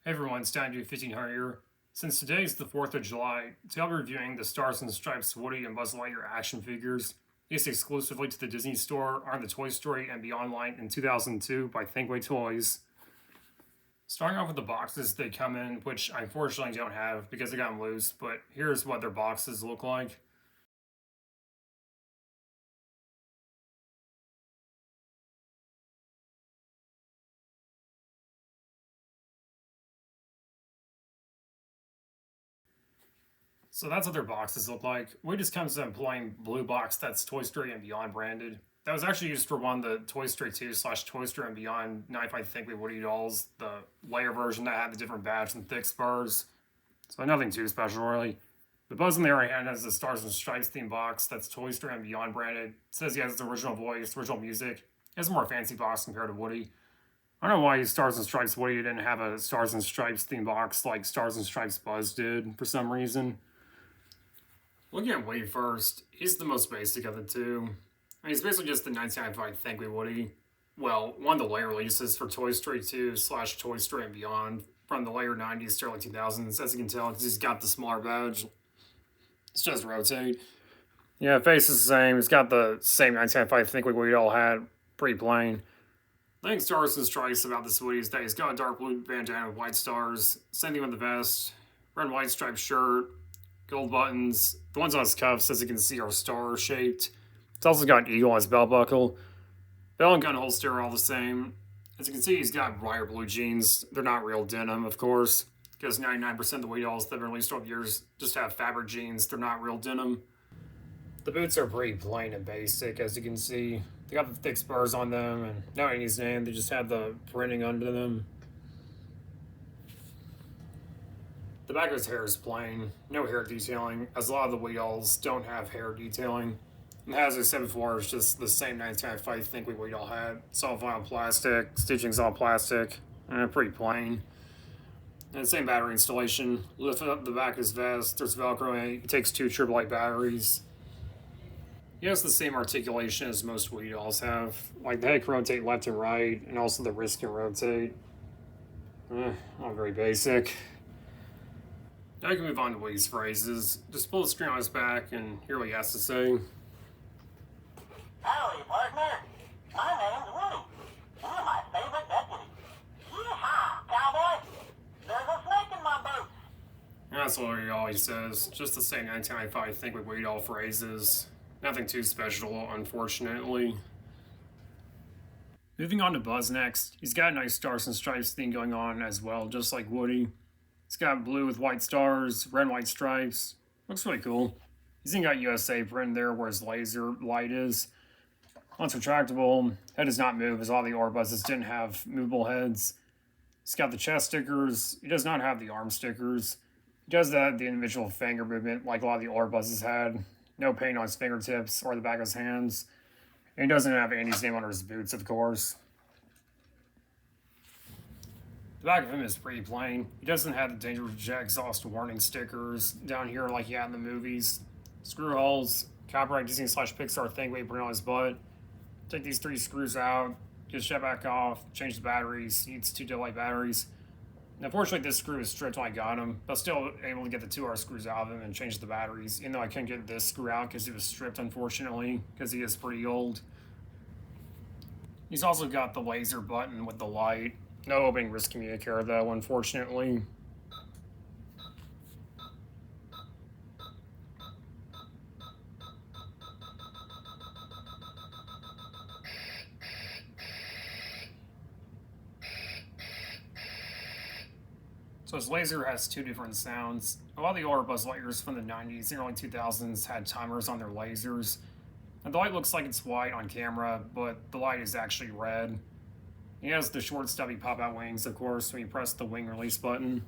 Hey everyone, it's time to do 1500 here. Since today is the 4th of July, today I'll be reviewing the Stars and Stripes Woody and Buzz Lightyear action figures, released exclusively to the Disney Store on the Toy Story and Beyond line in 2002 by Thinkway Toys. Starting off with the boxes they come in, which I unfortunately don't have because I got them loose, but here's what their boxes look like. So that's what their boxes look like. We just comes in a plain blue box that's Toy Story and Beyond branded. That was actually used for one of the Toy Story 2 / Toy Story and Beyond 95 Thinkway Woody dolls, the layer version that had the different badge and thick spurs. So nothing too special really. The Buzz on the other hand has the Stars and Stripes theme box that's Toy Story and Beyond branded. It says he has his original voice, original music. It has a more fancy box compared to Woody. I don't know why Stars and Stripes Woody didn't have a Stars and Stripes theme box like Stars and Stripes Buzz did for some reason. Looking at Woody first, he's the most basic of the two. I mean, he's basically just the 1995 Thinkway Woody. Well, one of the later releases for Toy Story 2 / Toy Story and Beyond from the later 90s to early 2000s, as you can tell, because he's got the smaller badge. It's just rotate. Yeah, face is the same. It's got the same 1995 Thinkway Woody all had. Pretty plain. I think Stars and Stripes about this Woody is that he's got a dark blue bandana with white stars. Same thing with the vest. Red and white striped shirt. Gold buttons. The ones on his cuffs, as you can see, are star shaped. It's also got an eagle on his belt buckle. Belt and gun holster are all the same. As you can see, he's got brighter blue jeans. They're not real denim, of course, because 99% of the Woody dolls that have been released over the years just have fabric jeans. They're not real denim. The boots are pretty plain and basic, as you can see. They got the thick spurs on them, and no Annie's name. They just have the printing under them. The back of his hair is plain, no hair detailing, as a lot of the Woody dolls don't have hair detailing. And as I said before, it's just the same 1995 Thinkway Woody doll had. It's all vinyl plastic, stitching's all plastic, and pretty plain. And same battery installation. Lift up the back of his vest, there's Velcro in it. It takes 2 AAA batteries. He has the same articulation as most Woody dolls have. Like the head can rotate left and right, and also the wrist can rotate. Not very basic. Now I can move on to Woody's phrases. Just pull the screen on his back and hear what he has to say. Howdy, partner. My name's Woody. You're my favorite deputy. Yeehaw, cowboy. There's a snake in my boot. And that's what he always says. Just the same 1995 Thinkway Woody doll phrases. Nothing too special, unfortunately. Moving on to Buzz next. He's got a nice Stars and Stripes thing going on as well, just like Woody. It's got blue with white stars, red and white stripes. Looks really cool. He's even got USA print there where his laser light is. Once retractable, head does not move as all the Orbuzzes didn't have movable heads. He's got the chest stickers. He does not have the arm stickers. He does have the individual finger movement like a lot of the Orbuzzes had. No paint on his fingertips or the back of his hands. And he doesn't have Andy's name under his boots, of course. The back of him is pretty plain. He doesn't have the dangerous jet exhaust warning stickers down here like he had in the movies. Screw holes, copyright Disney / Pixar Thinkway print on his butt. Take these 3 screws out, get the shut back off, change the batteries. He needs 2 delay batteries. And unfortunately, this screw is stripped when I got him, but still able to get the 2R screws out of him and change the batteries, even though I couldn't get this screw out because it was stripped, unfortunately, because he is pretty old. He's also got the laser button with the light. No opening wrist communicator, though, unfortunately. So his laser has 2 different sounds. A lot of the older Buzz Lightyears from the 90s and early 2000s had timers on their lasers. And the light looks like it's white on camera, but the light is actually red. He has the short, stubby pop-out wings, of course, when you press the wing release button.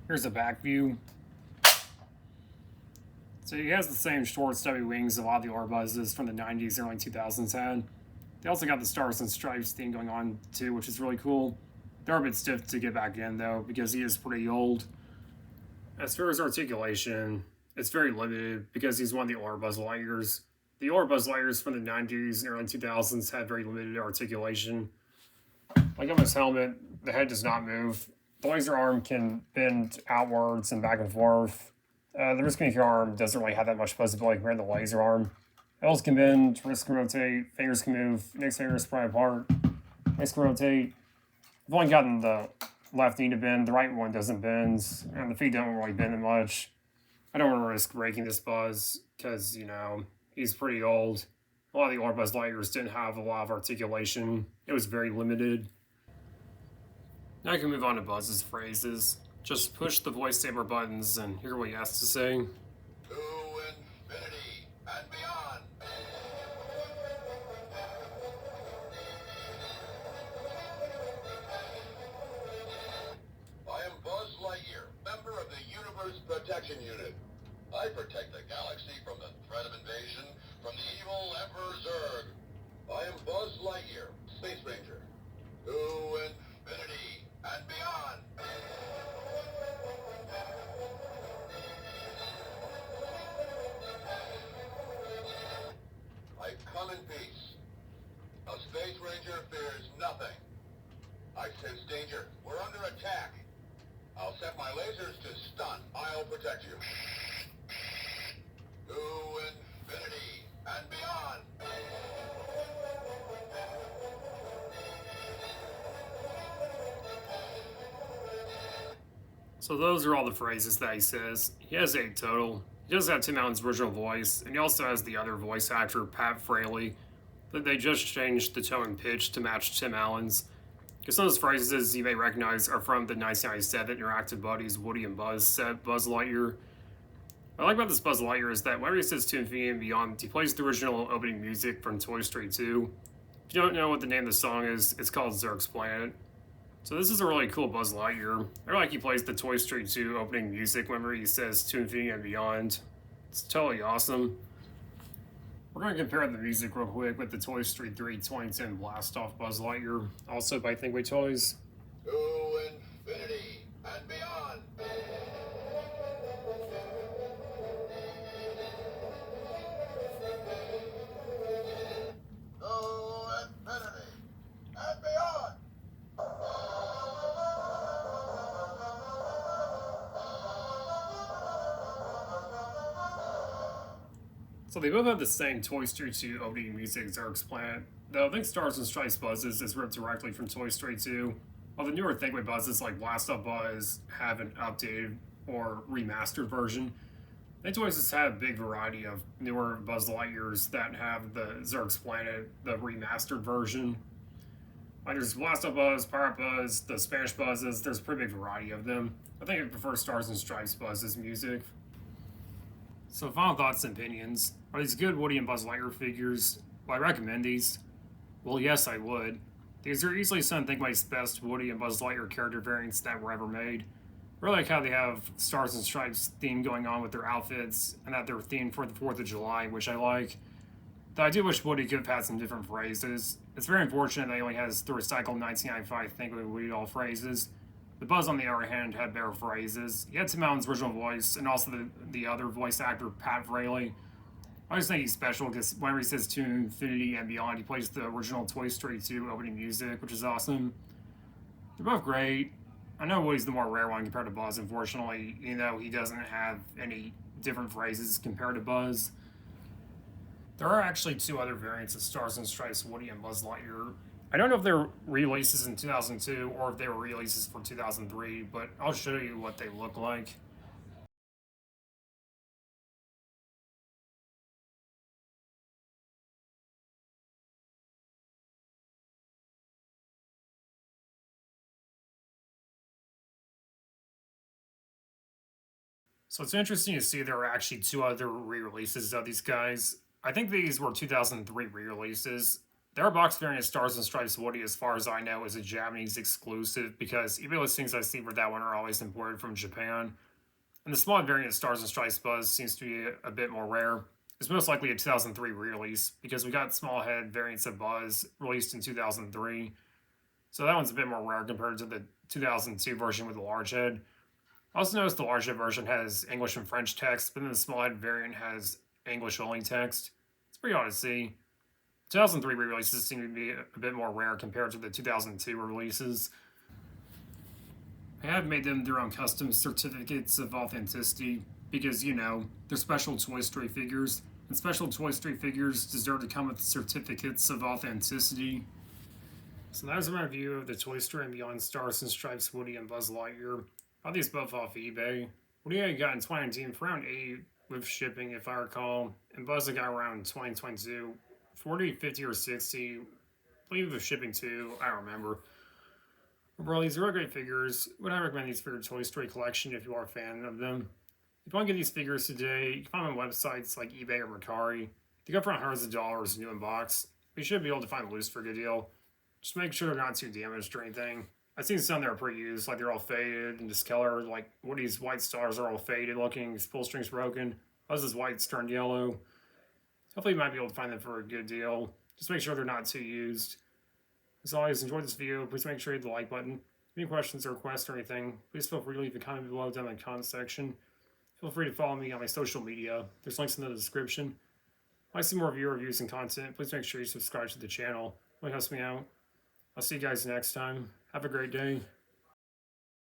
Here's a back view. So he has the same short, stubby wings a lot of the Orbuzzes from the 90s and early 2000s had. They also got the Stars and Stripes thing going on, too, which is really cool. They're a bit stiff to get back in, though, because he is pretty old. As far as articulation, it's very limited because he's one of the older Buzz Lightyears. The older Buzz Lightyears from the 90s and early 2000s had very limited articulation. Like on his helmet, the head does not move. The laser arm can bend outwards and back and forth. The wrist communicator arm doesn't really have that much flexibility compared to the laser arm. Elbows can bend, wrists can rotate, fingers can move, index fingers spread apart, wrists can rotate. I've only gotten the left knee to bend, the right one doesn't bend, and the feet don't really bend that much. I don't want to risk breaking this Buzz, because, he's pretty old. A lot of the older Buzz Lightyears didn't have a lot of articulation. It was very limited. Now I can move on to Buzz's phrases. Just push the voice saver buttons and hear what he has to say. To infinity and beyond. I am Buzz Lightyear, member of the Universe Protection Unit. I protect the galaxy from the threat of invasion from the evil Emperor Zurg. I am Buzz Lightyear, Space Ranger. To infinity and beyond. I come in peace. A Space Ranger fears nothing. I sense danger. We're under attack. I'll set my lasers to stun. I'll protect you. To infinity and beyond. So those are all the phrases that he says. He has 8 total. He does have Tim Allen's original voice, and he also has the other voice actor, Pat Fraley, that they just changed the tone and pitch to match Tim Allen's. Because some of those phrases you may recognize are from the 1997 Interactive Buddies Woody and Buzz set, Buzz Lightyear. What I like about this Buzz Lightyear is that whenever he says to infinity and beyond, he plays the original opening music from Toy Story 2. If you don't know what the name of the song is, it's called Zurg's Planet. So this is a really cool Buzz Lightyear. I really like he plays the Toy Story 2 opening music whenever he says to infinity and beyond. It's totally awesome. We're going to compare the music real quick with the Toy Story 3 2010 Blast Off Buzz Lightyear, also by Thinkway Toys. To infinity and beyond. To infinity and beyond. So they both have the same Toy Story 2 opening music, Zurg's Planet, though I think Stars and Stripes Buzzes is ripped directly from Toy Story 2, while the newer Thinkway Buzzes like Blast Off Buzz have an updated or remastered version. They Toys just have a big variety of newer Buzz Lightyears that have the Zurg's Planet, the remastered version. Like there's Blast Off Buzz, Pirate Buzz, the Spanish Buzzes, there's a pretty big variety of them. I think I prefer Stars and Stripes Buzz's music. So final thoughts and opinions. Are these good Woody and Buzz Lightyear figures? Would I recommend these? Well, yes, I would. These are easily some of Thinkway's best Woody and Buzz Lightyear character variants that were ever made. I really like how they have Stars and Stripes theme going on with their outfits, and that they're themed for the 4th of July, which I like. Though I do wish Woody could have had some different phrases. It's very unfortunate that he only has the recycled 1995 Thinkway Woody doll phrases. The Buzz, on the other hand, had better phrases. He had Tim Allen's original voice, and also the other voice actor, Pat Fraley. I always think he's special because whenever he says to infinity and beyond, he plays the original Toy Story 2 opening music, which is awesome. They're both great. I know Woody's the more rare one compared to Buzz, unfortunately, he doesn't have any different phrases compared to Buzz. There are actually 2 other variants of Stars and Stripes Woody and Buzz Lightyear. I don't know if they're releases in 2002 or if they were releases for 2003, but I'll show you what they look like. So it's interesting to see there are actually 2 other re-releases of these guys. I think these were 2003 re-releases. Their box variant of Stars and Stripes Woody, as far as I know, is a Japanese exclusive because even listings I see for that one are always imported from Japan. And the small variant of Stars and Stripes Buzz seems to be a bit more rare. It's most likely a 2003 re-release because we got small head variants of Buzz released in 2003. So that one's a bit more rare compared to the 2002 version with the large head. I also noticed the large head version has English and French text, but then the small head variant has English only text. It's pretty odd to see. 2003 re-releases seem to be a bit more rare compared to the 2002 releases. They have made them their own custom certificates of authenticity because, you know, they're special Toy Story figures, and special Toy Story figures deserve to come with certificates of authenticity. So that was my review of the Toy Story and Beyond Stars and Stripes Woody and Buzz Lightyear. Bought these both off eBay. Woody I got in 2019 for around 8 with shipping, if I recall, and Buzz I got around 2022, 40, 50, or 60. I believe with shipping too, I don't remember. Overall, these are really great figures. Would I recommend these for your Toy Story collection if you are a fan of them? If you want to get these figures today, you can find them on websites like eBay or Mercari. They go for hundreds of dollars new in box. But you should be able to find loose for a good deal. Just make sure they're not too damaged or anything. I've seen some that are pretty used, like they're all faded and discolored, like Woody's white stars are all faded looking, his pull string's broken, Buzz's white's turned yellow. Hopefully you might be able to find them for a good deal. Just make sure they're not too used. As always, enjoyed this video, please make sure you hit the like button. Any questions or requests or anything, please feel free to leave a comment below down in the comment section. Feel free to follow me on my social media. There's links in the description. If I see more viewer reviews and content, please make sure you subscribe to the channel. It really helps me out. I'll see you guys next time. Have a great day.